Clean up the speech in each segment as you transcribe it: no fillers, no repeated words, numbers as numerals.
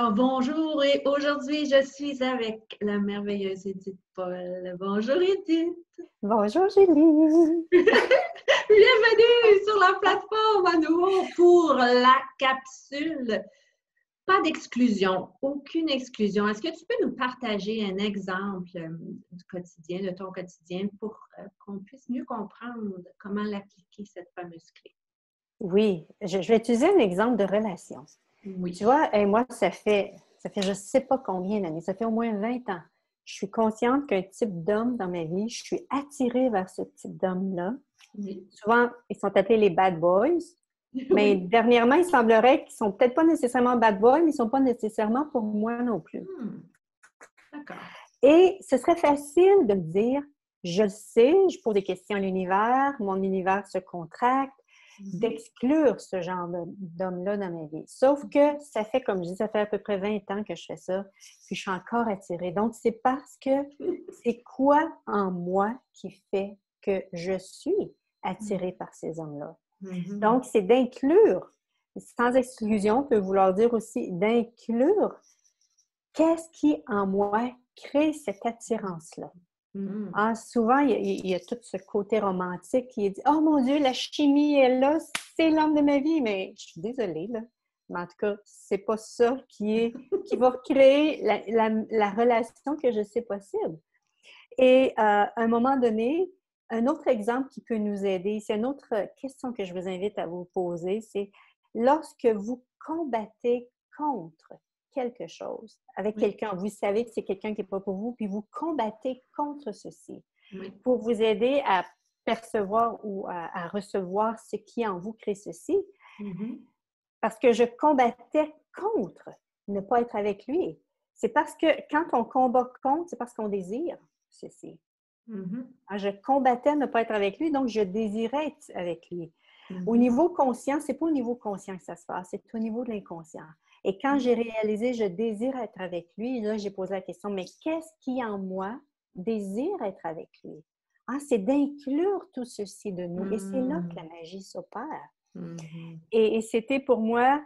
Alors, bonjour et aujourd'hui, je suis avec la merveilleuse Edith Paul. Bonjour Edith! Bonjour Julie! Bienvenue sur la plateforme à nouveau pour la capsule. Pas d'exclusion, aucune exclusion. Est-ce que tu peux nous partager un exemple du quotidien, de ton quotidien, pour qu'on puisse mieux comprendre comment l'appliquer, cette fameuse clé? Oui, je vais utiliser un exemple de relation. Oui. Tu vois, et moi, ça fait je ne sais pas combien d'années, ça fait au moins 20 ans. Je suis consciente qu'un type d'homme dans ma vie, je suis attirée vers ce type d'homme-là. Oui. Souvent, ils sont appelés les bad boys, mais Oui. dernièrement, il semblerait qu'ils ne sont peut-être pas nécessairement bad boys, mais ils ne sont pas nécessairement pour moi non plus. D'accord. Et ce serait facile de me dire, je le sais, je pose des questions à l'univers, mon univers se contracte, d'exclure ce genre d'homme-là dans ma vie. Sauf que ça fait, comme je dis, ça fait à peu près 20 ans que je fais ça, puis je suis encore attirée. Donc, c'est parce que c'est quoi en moi qui fait que je suis attirée par ces hommes-là. Donc, c'est d'inclure, sans exclusion peut vouloir dire aussi d'inclure qu'est-ce qui en moi crée cette attirance-là. Ah, souvent, il y a tout ce côté romantique qui est dit « Oh mon Dieu, la chimie est là, c'est l'homme de ma vie! » Mais je suis désolée, là. Mais en tout cas, c'est pas ça qui va créer la relation que je sais possible. Et à un moment donné, un autre exemple qui peut nous aider, c'est une autre question que je vous invite à vous poser, c'est lorsque vous combattez contre quelque chose avec quelqu'un, vous savez que c'est quelqu'un qui n'est pas pour vous, puis vous combattez contre ceci pour vous aider à percevoir ou à recevoir ce qui en vous crée ceci. Parce que je combattais contre ne pas être avec lui. C'est parce que quand on combat contre, c'est parce qu'on désire ceci. Je combattais ne pas être avec lui, donc je désirais être avec lui. Au niveau conscient, c'est pas au niveau conscient que ça se passe, c'est au niveau de l'inconscient. Et quand j'ai réalisé je désire être avec lui, là, j'ai posé la question, mais qu'est-ce qui en moi désire être avec lui? C'est d'inclure tout ceci de nous. Et c'est là que la magie s'opère. Et c'était pour moi,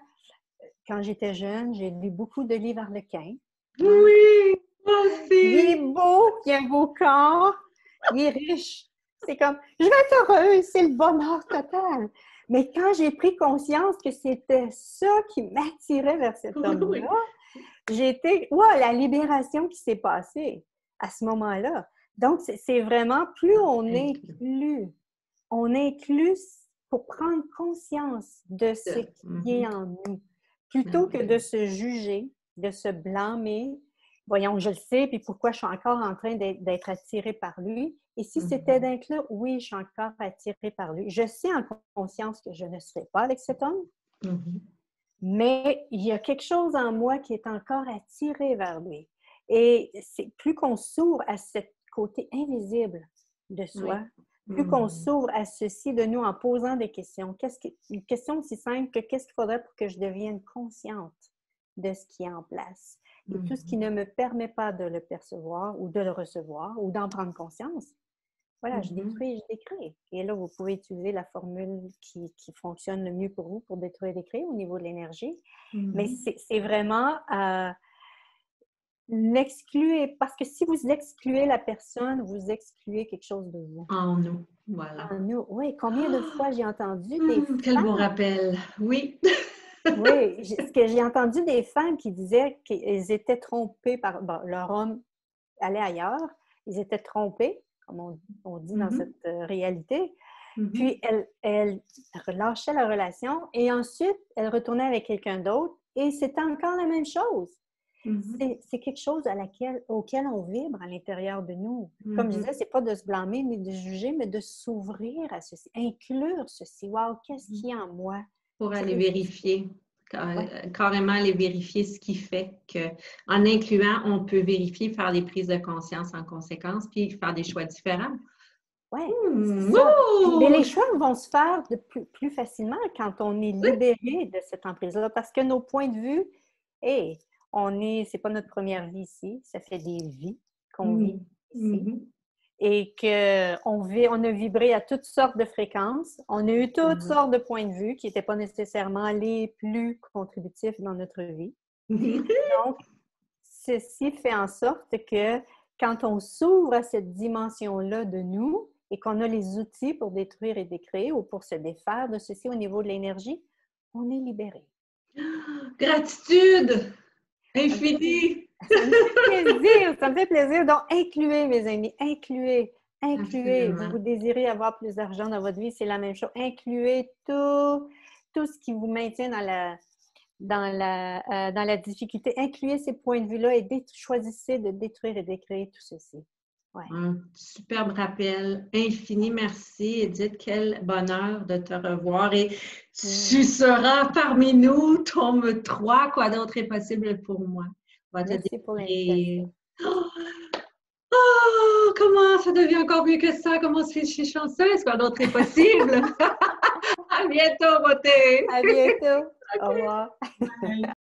quand j'étais jeune, j'ai lu beaucoup de livres Harlequin. Oui, moi aussi! Il est beau, il a un beau corps, il est riche. C'est comme, je vais être heureuse, c'est le bonheur total. Mais quand j'ai pris conscience que c'était ça qui m'attirait vers cet homme-là, j'ai été, la libération qui s'est passée à ce moment-là. Donc, c'est vraiment, plus on inclut pour prendre conscience de ce qui est en nous, plutôt que de se juger, de se blâmer. Voyons, je le sais, puis pourquoi je suis encore en train d'être attirée par lui. Et si c'était d'inclure, oui, je suis encore attirée par lui. Je sais en conscience que je ne serai pas avec cet homme, mais il y a quelque chose en moi qui est encore attiré vers lui. Et c'est plus qu'on s'ouvre à ce côté invisible de soi, plus qu'on s'ouvre à ceci de nous en posant des questions. Une question aussi simple que qu'est-ce qu'il faudrait pour que je devienne consciente de ce qui est en place? Et tout ce qui ne me permet pas de le percevoir ou de le recevoir ou d'en prendre conscience, voilà, je détruis et je décrée. Et là, vous pouvez utiliser la formule qui fonctionne le mieux pour vous pour détruire et décréer au niveau de l'énergie. Mais c'est vraiment l'excluer, parce que si vous excluez la personne, vous excluez quelque chose de vous. En nous, voilà. En nous, oui. Combien de fois j'ai entendu des femmes... Quel beau rappel, oui. Oui, ce que j'ai entendu des femmes qui disaient qu'elles étaient trompées par... Bon, leur homme allait ailleurs, ils étaient trompés, comme on dit dans cette réalité. Puis, elle relâchait la relation et ensuite, elle retournait avec quelqu'un d'autre et c'était encore la même chose. C'est quelque chose auquel on vibre à l'intérieur de nous. Comme je disais, c'est pas de se blâmer ni de juger, mais de s'ouvrir à ceci, inclure ceci. Wow, qu'est-ce qu'il y a en moi? Pour aller vérifier, carrément aller vérifier ce qui fait qu'en incluant, on peut vérifier, faire des prises de conscience en conséquence, puis faire des choix différents. Oui, c'est ça. Mais les choix vont se faire plus facilement quand on est libéré de cette emprise-là, parce que nos points de vue, c'est pas notre première vie ici, ça fait des vies qu'on vit ici. Et qu'on a vibré à toutes sortes de fréquences, on a eu toutes sortes de points de vue qui n'étaient pas nécessairement les plus contributifs dans notre vie. Donc, ceci fait en sorte que quand on s'ouvre à cette dimension-là de nous et qu'on a les outils pour détruire et décréer ou pour se défaire de ceci au niveau de l'énergie, on est libéré. Gratitude infinie! Ça me fait plaisir, ça me fait plaisir. Donc, incluez, mes amis, incluez. Absolument. Vous désirez avoir plus d'argent dans votre vie, c'est la même chose. Incluez tout ce qui vous maintient dans la difficulté. Incluez ces points de vue-là et choisissez de détruire et décréer tout ceci. Ouais. Un superbe rappel. Infini merci, Edith. Quel bonheur de te revoir. Et tu seras parmi nous, tome 3. Quoi d'autre est possible pour moi? On va te Merci pour découvrir. l'invitation. Oh, comment ça devient encore mieux que ça? Comment je suis chanceuse? Quoi d'autre est possible? À bientôt, beauté! À bientôt. Okay. Au revoir. Bye.